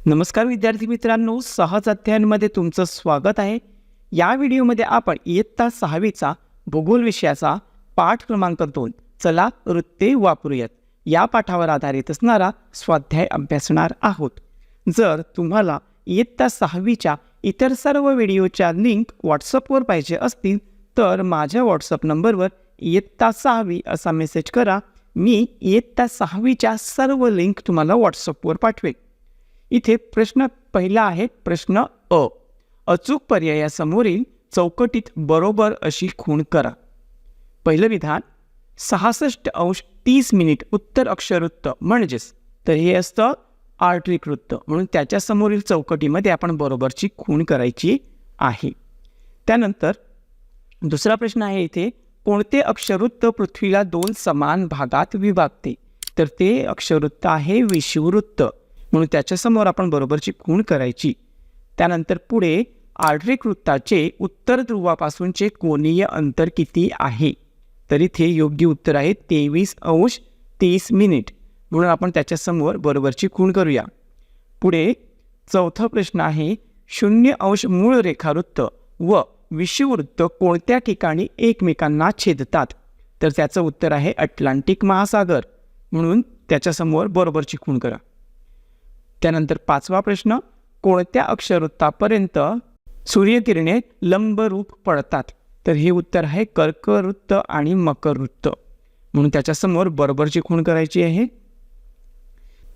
नमस्कार विद्यार्थी मित्रांनो, सहज अध्ययनमध्ये तुमचं स्वागत आहे. या व्हिडिओमध्ये आपण इयत्ता 6वीचा भूगोल विषयाचा पाठ क्रमांक 2 चला वृत्ते वापरूयात या पाठावर आधारित असणारा स्वाध्याय अभ्यासणार आहोत. जर तुम्हाला इयत्ता 6वीच्या इतर सर्व व्हिडिओच्या लिंक व्हॉट्सअपवर पाहिजे असतील तर माझ्या व्हॉट्सअप नंबरवर इयत्ता 6वी असा मेसेज करा. मी इयत्ता 6वीच्या सर्व लिंक तुम्हाला व्हॉट्सअपवर पाठवेन. इथे प्रश्न पहिला आहे. प्रश्न अ. अचूक पर्यायासमोरील चौकटीत बरोबर अशी खूण करा. पहिलं विधान 66°30' उत्तर अक्षरवृत्त म्हणजेच तर हे असतं आर्ट्रिक वृत्त, म्हणून त्याच्या समोरील चौकटीमध्ये आपण बरोबरची खूण करायची आहे. त्यानंतर दुसरा प्रश्न आहे इथे, कोणते अक्षरवृत्त पृथ्वीला 2 समान भागात विभागते? तर ते अक्षरवृत्त आहे विषुववृत्त, म्हणून त्याच्यासमोर आपण बरोबरची खूण करायची. त्यानंतर पुढे आर्ट्रिक वृत्ताचे उत्तर ध्रुवापासूनचे कोनीय अंतर किती आहे? तर इथे योग्य उत्तर आहे 23°30', म्हणून आपण त्याच्यासमोर बरोबरची खूण करूया. पुढे चौथा प्रश्न आहे, 0° मूळ रेखावृत्त व विषुववृत्त कोणत्या ठिकाणी एकमेकांना छेदतात? तर त्याचं उत्तर आहे अटलांटिक महासागर, म्हणून त्याच्यासमोर बरोबरची खूण करा. त्यानंतर पाचवा प्रश्न, कोणत्या अक्षरवृत्तापर्यंत सूर्यकिरणे लंबरूप पडतात? तर हे उत्तर आहे कर्कवृत्त आणि मकरवृत्त, म्हणून त्याच्यासमोर बरोबरची खूण करायची आहे.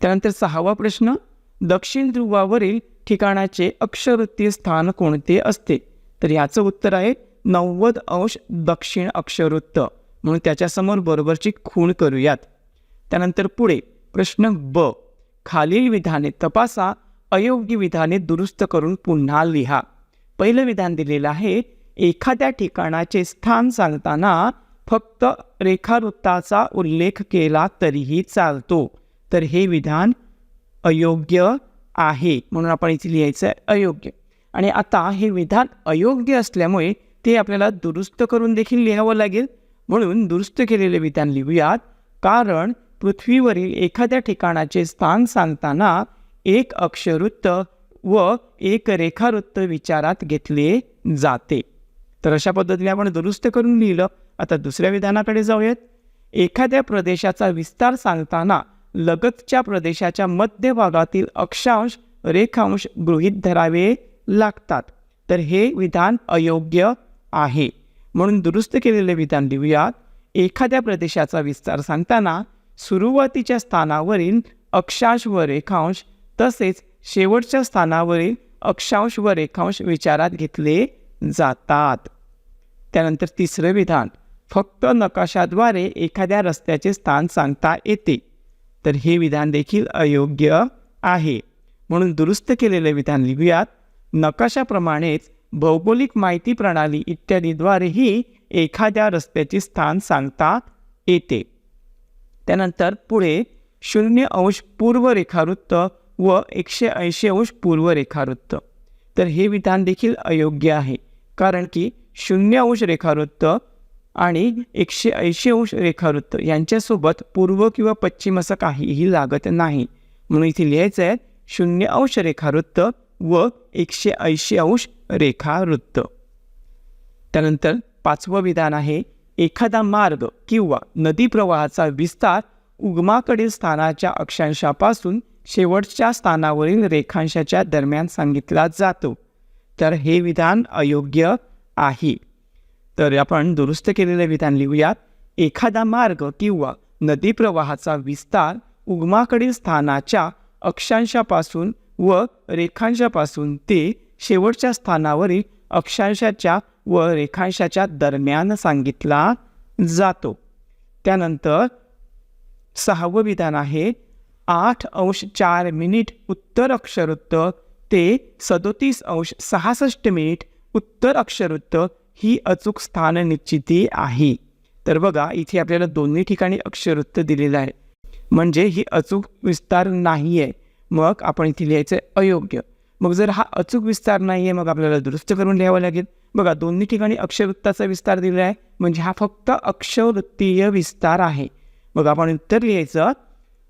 त्यानंतर सहावा प्रश्न, दक्षिण ध्रुवावरील ठिकाणाचे अक्षरवृत्तीय स्थान कोणते असते? तर याचं उत्तर आहे 90° दक्षिण अक्षरवृत्त, म्हणून त्याच्यासमोर बरोबरची खूण करूयात. त्यानंतर पुढे प्रश्न ब. खालील विधाने तपासा, अयोग्य विधाने दुरुस्त करून पुन्हा लिहा. पहिलं विधान दिलेलं आहे, एखाद्या ठिकाणाचे स्थान सांगताना फक्त रेखावृत्ताचा उल्लेख केला तरीही चालतो. तर हे विधान अयोग्य आहे, म्हणून आपण इथे लिहायचं आहे अयोग्य. आणि आता हे विधान अयोग्य असल्यामुळे ते आपल्याला दुरुस्त करून देखील लिहावं लागेल, म्हणून दुरुस्त केलेले विधान लिहूयात. कारण पृथ्वीवरील एखाद्या ठिकाणाचे स्थान सांगताना एक अक्षरवृत्त व एक रेखावृत्त विचारात घेतले जाते. तर अशा पद्धतीने आपण दुरुस्त करून लिहिलं. आता दुसऱ्या विधानाकडे जाऊयात. एखाद्या प्रदेशाचा विस्तार सांगताना लगतच्या प्रदेशाच्या मध्यभागातील अक्षांश रेखांश गृहीत धरावे लागतात. तर हे विधान अयोग्य आहे, म्हणून दुरुस्त केलेले विधान लिहूयात. एखाद्या प्रदेशाचा विस्तार सांगताना सुरुवातीच्या स्थानावरील अक्षांश व रेखांश तसेच शेवटच्या स्थानावरील अक्षांश व रेखांश विचारात घेतले जातात. त्यानंतर तिसरे विधान, फक्त नकाशाद्वारे एखाद्या रस्त्याचे स्थान सांगता येते. तर हे विधान देखील अयोग्य आहे, म्हणून दुरुस्त केलेले विधान लिहूयात. नकाशाप्रमाणेच भौगोलिक माहिती प्रणाली इत्यादीद्वारेही एखाद्या रस्त्याचे स्थान सांगता येते. त्यानंतर पुढे 0° पूर्व रेखावृत्त व 180° पूर्व रेखावृत्त. तर हे विधान देखील अयोग्य आहे, कारण की 0° रेखावृत्त आणि 180° रेखावृत्त यांच्यासोबत पूर्व किंवा पश्चिम असं काहीही लागत नाही, म्हणून इथे लिहायचं आहे 0° रेखावृत्त व 180° रेखावृत्त. त्यानंतर पाचवं विधान आहे, एखादा मार्ग किंवा नदी प्रवाहाचा विस्तार उगमाकडील स्थानाच्या अक्षांशापासून शेवटच्या स्थानावरील रेखांशाच्या दरम्यान सांगितला जातो. तर हे विधान अयोग्य आहे. तर आपण दुरुस्त केलेले विधान लिहूयात. एखादा मार्ग किंवा नदी प्रवाहाचा विस्तार उगमाकडील स्थानाच्या अक्षांशापासून व रेखांशापासून ते शेवटच्या स्थानावरील अक्षांशाच्या व रेखांशाच्या दरम्यान सांगितला जातो. त्यानंतर सहावं विधान आहे, 8°4' उत्तर अक्षरवृत्त ते 37°66' उत्तर अक्षरवृत्त ही अचूक स्थान निश्चिती आहे. तर बघा, इथे आपल्याला दोन्ही ठिकाणी अक्षरवृत्त दिलेलं आहे, म्हणजे ही अचूक विस्तार नाही आहे, मग आपण इथे लिहायचं अयोग्य. मग जर हा अचूक विस्तार नाही आहे, मग आपल्याला दुरुस्त करून लिहावं लागेल. बघा, दोन्ही ठिकाणी अक्षरवृत्ताचा विस्तार दिला आहे, म्हणजे हा फक्त अक्षरवृत्तीय विस्तार आहे. मग आपण उत्तर लिहायचं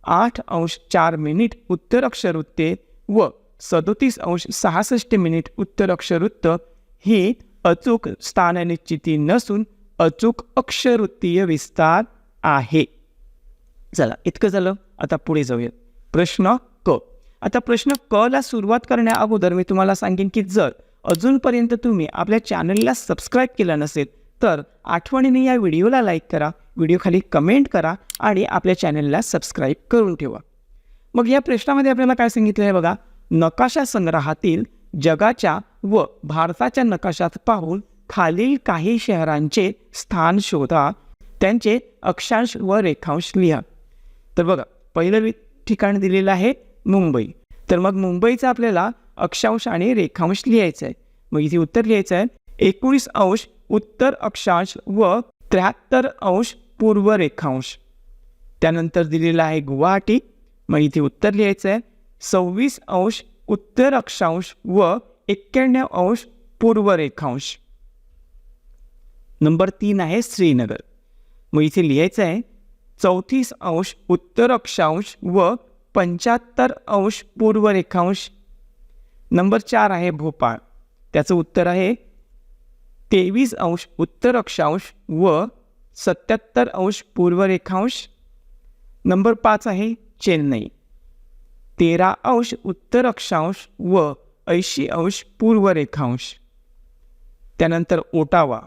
8°4' उत्तर अक्षरवृत्ते व 37°66' उत्तर अक्षरवृत्त ही अचूक स्थाननिश्चिती नसून अचूक अक्षरवृत्तीय विस्तार आहे. चला इतकं झालं. आता पुढे जाऊयात. प्रश्न क. आता प्रश्न क ला सुरुवात करण्या अगोदर मी तुम्हाला सांगेन की जर अजूनपर्यंत तुम्ही आपल्या चॅनलला सबस्क्राईब केलं नसेल तर आठवणीने या व्हिडिओला लाईक करा, व्हिडिओ खाली कमेंट करा आणि आपल्या चॅनलला सबस्क्राईब करून ठेवा. मग या प्रश्नामध्ये आपल्याला काय सांगितलं आहे बघा. नकाशा संग्रहातील जगाच्या व भारताच्या नकाशात पाहून खालील काही शहरांचे स्थान शोधा, त्यांचे अक्षांश व रेखांश लिहा. तर बघा पहिलं ठिकाण दिलेलं आहे मुंबई. तर मग मुंबईचा आपल्याला अक्षांश आणि रेखांश लिहायचं आहे. मग इथे उत्तर लिहायचं आहे 19° उत्तर अक्षांश व 73° पूर्व रेखांश. त्यानंतर दिलेलं आहे गुवाहाटी. मग इथे उत्तर लिहायचं आहे 26° उत्तर अक्षांश व 91° पूर्व रेखांश. नंबर 3 आहे श्रीनगर. मग इथे लिहायचं आहे 34° उत्तर अक्षांश व 75° पूर्व रेखांश. नंबर 4 आहे भोपाळ. त्याचं उत्तर आहे 23° उत्तर अक्षांश व 77° पूर्व रेखांश. नंबर 5 आहे चेन्नई. 13° उत्तर अक्षांश व 80° पूर्व रेखांश. त्यानंतर ओटावा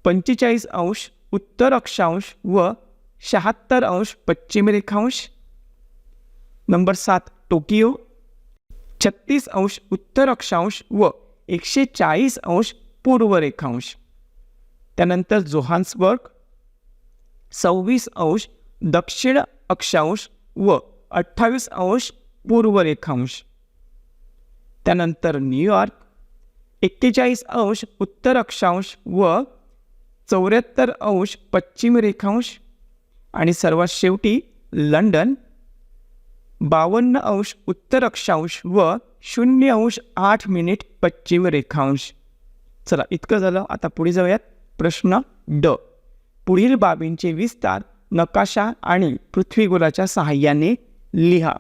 45° उत्तर अक्षांश व 76° पश्चिम रेखांश. नंबर 7 टोकियो 36° उत्तर अक्षांश व 140° पूर्व रेखांश. त्यानंतर जोहान्सबर्ग 26° दक्षिण अक्षांश व 28° पूर्व रेखांश. त्यानंतर न्यूयॉर्क 41° उत्तर अक्षांश व 74° पश्चिम रेखांश. आणि सर्वात शेवटी लंडन 52° उत्तर अक्षांश व 0.8 पश्चिम रेखांश. चला इतकं झालं. आता पुढे जाऊयात. प्रश्न ड. पुढील बाबींचे विस्तार नकाशा आणि पृथ्वीगोलाच्या सहाय्याने लिहा.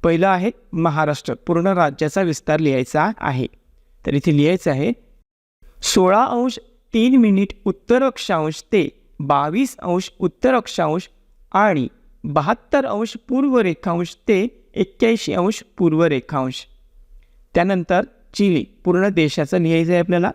पहिलं आहे महाराष्ट्र. पूर्ण राज्याचा विस्तार लिहायचा आहे. तर इथे लिहायचं आहे 16°03' उत्तर अक्षांश ते 22° उत्तर अक्षांश आणि 72° पूर्व रेखांश ते 81° पूर्व रेखांश. त्यानंतर चिली. पूर्ण देशाचं लिहायचं आहे आपल्याला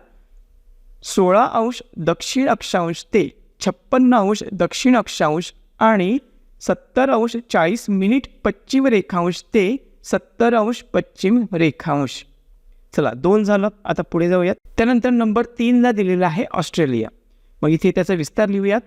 16° दक्षिण अक्षांश ते 56° दक्षिण अक्षांश आणि 70°40' पश्चिम रेखांश ते 70° पश्चिम रेखांश. चला 2 झालं. आता पुढे जाऊयात. त्यानंतर नंबर 3 ला दिलेला आहे ऑस्ट्रेलिया. मग इथे त्याचा विस्तार लिहूयात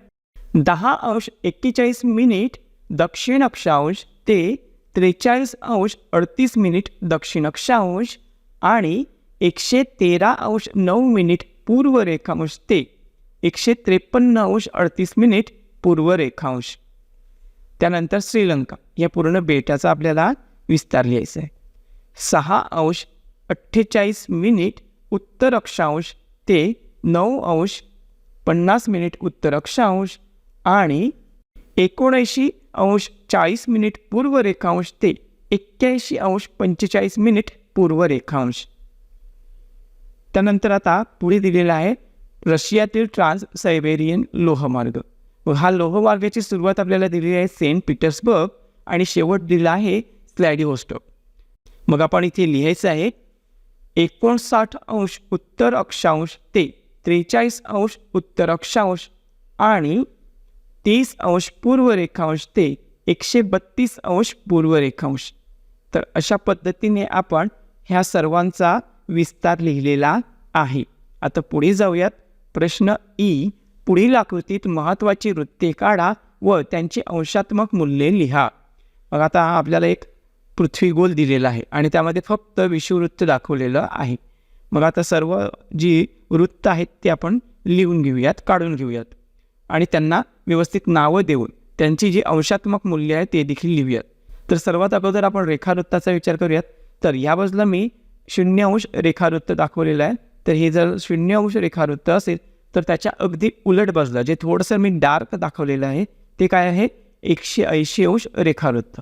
10°41' दक्षिण अक्षांश ते 43°38' दक्षिण अक्षांश आणि 113°9' पूर्व रेखांश ते 153°38' पूर्व रेखांश. त्यानंतर श्रीलंका. या पूर्ण बेटाचा आपल्याला विस्तार लिहायचा आहे 6°48' उत्तर अक्षांश ते 9°50' उत्तर अक्षांश आणि 79°40' पूर्व रेखांश ते 81°45' पूर्व रेखांश. त्यानंतर आता पुढे दिलेला आहे रशियातील ट्रान्स सायबेरियन लोहमार्ग. हा लोहमार्गाची सुरुवात आपल्याला दिलेली आहे सेंट पीटर्सबर्ग आणि शेवट दिला आहे व्लादिवोस्टॉक. मग आपण इथे लिहायचं आहे 59° उत्तर अक्षांश ते 43° उत्तर अक्षांश आणि 30° पूर्व रेखांश ते 132° पूर्व रेखांश. तर अशा पद्धतीने आपण ह्या सर्वांचा विस्तार लिहिलेला आहे. आता पुढे जाऊयात. प्रश्न ई. पुढील आकृतीत महत्त्वाची वृत्ते काढा व त्यांची अंशात्मक मूल्ये लिहा. मग आता आपल्याला एक पृथ्वीगोल दिलेला आहे आणि त्यामध्ये फक्त विषुववृत्त दाखवलेलं आहे. मग आता सर्व जी वृत्त आहेत ते आपण लिहून घेऊयात, काढून घेऊयात आणि त्यांना व्यवस्थित नावं देऊन त्यांची जी अंशात्मक मूल्य आहे ते देखील लिहूयात. तर सर्वात अगोदर आपण रेखावृत्ताचा विचार करूयात. तर या बाजूला मी 0° रेखावृत्त दाखवलेलं आहे. तर हे जर 0° रेखावृत्त असेल तर त्याच्या अगदी उलट बाजूला जे थोडंसं मी डार्क दाखवलेलं आहे ते काय आहे 180° रेखावृत्त.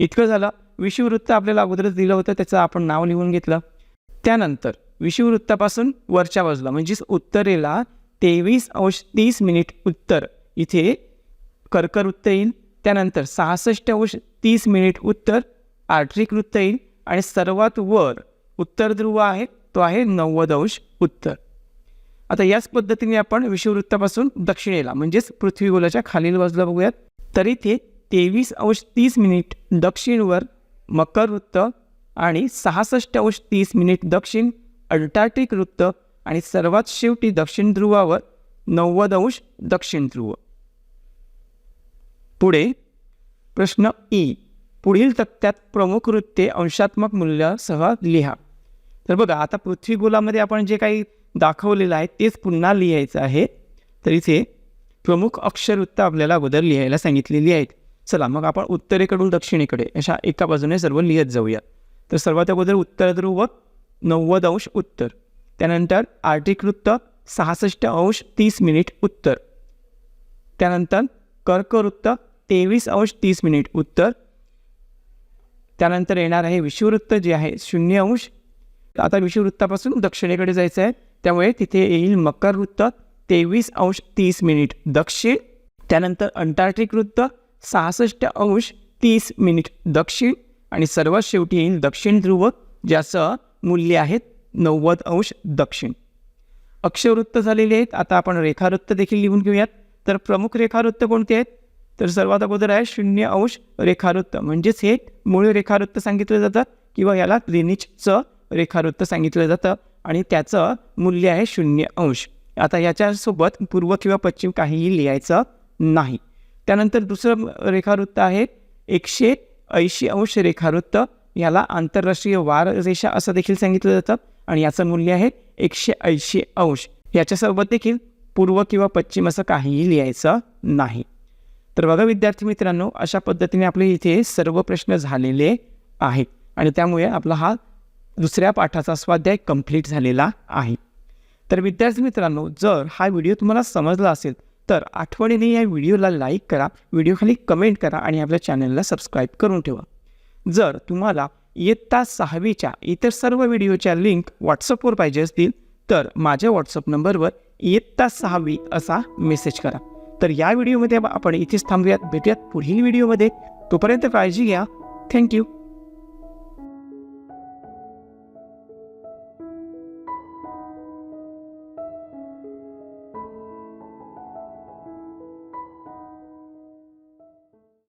इतकं झालं. विषुववृत्त आपल्याला अगोदरच दिलं होतं, त्याचं आपण नाव लिहून घेतलं. त्यानंतर विषुववृत्तापासून वरच्या बाजूला म्हणजेच उत्तरेला 23°30' उत्तर इथे कर्कवृत्त येईल. त्यानंतर 66°30' उत्तर आर्क्टिक वृत्त येईल आणि सर्वात वर उत्तर ध्रुव आहे तो आहे 90° उत्तर. आता याच पद्धतीने आपण विषुववृत्तापासून दक्षिणेला म्हणजेच पृथ्वीगोलाच्या खालील बाजूला बघूयात. तर इथे 23°30' दक्षिणवर मकर वृत्त आणि 66°30' दक्षिण अंटार्क्टिक वृत्त आणि सर्वात शेवटी दक्षिण ध्रुवावर 90° दक्षिण ध्रुव. पुढे प्रश्न ई. पुढील तक्त्यात प्रमुख वृत्ते अंशात्मक मूल्यासह लिहा. तर बघा, आता पृथ्वीगोलामध्ये आपण जे काही दाखवलेलं आहे तेच पुन्हा लिहायचं आहे. तर इथे प्रमुख अक्षरवृत्त आपल्याला अगोदर लिहायला सांगितलेली आहेत. चला मग आपण उत्तरेकडून दक्षिणेकडे अशा एका बाजूने सर्व लिहत जाऊया. तर सर्वात अगोदर उत्तर ध्रुव 90° उत्तर, त्यानंतर आर्क्टिक वृत्त 66°30' उत्तर, त्यानंतर कर्कवृत्त 23°30' उत्तर, त्यानंतर येणार आहे विषुववृत्त जे आहे 0°. आता विषुववृत्तापासून दक्षिणेकडे जायचं आहे त्यामुळे तिथे येईल मकर वृत्त 23°30' दक्षिण, त्यानंतर अंटार्क्टिक वृत्त 66°30' दक्षिण आणि सर्वात शेवटी येईल दक्षिण ध्रुव ज्याचं मूल्य आहे 90° दक्षिण. अक्षवृत्त झालेले आहेत. आता आपण रेखावृत्त देखील लिहून घेऊयात. तर प्रमुख रेखावृत्त कोणते आहेत? तर सर्वात अगोदर आहे 0° रेखावृत्त, म्हणजेच हे मूळ रेखावृत्त सांगितलं जातं किंवा याला ग्रीनिचचं रेखावृत्त सांगितलं जातं आणि त्याचं मूल्य आहे 0°. आता याच्यासोबत पूर्व किंवा पश्चिम काहीही लिहायचं नाही. त्यानंतर दुसरं रेखावृत्त आहे 180° रेखावृत्त, याला आंतरराष्ट्रीय वार रेषा असं देखील सांगितलं जातं आणि याचं मूल्य आहे 180°. याच्यासोबत देखील पूर्व किंवा पश्चिम असं काहीही लिहायचं नाही. तर बघा विद्यार्थी मित्रांनो, अशा पद्धतीने आपले इथे सर्व प्रश्न झालेले आहेत आणि त्यामुळे आपला हा दुसऱ्या पाठाचा स्वाध्याय कंप्लीट झालेला आहे. तर विद्यार्थी मित्रांनो, जर हा व्हिडिओ तुम्हाला समजला असेल तर आठवणीने या व्हिडिओला लाईक करा, व्हिडिओखाली कमेंट करा आणि आपल्या चॅनलला सबस्क्राईब करून ठेवा. जर तुम्हाला इयत्ता 6वीच्या इतर सर्व व्हिडिओच्या लिंक व्हॉट्सअपवर पाहिजे असतील तर माझ्या व्हॉट्सअप नंबरवर इयत्ता 6वी असा मेसेज करा. तर या व्हिडिओमध्ये आपण इथेच थांबूयात. भेटूयात पुढील व्हिडिओमध्ये. तोपर्यंत काळजी घ्या. थँक्यू.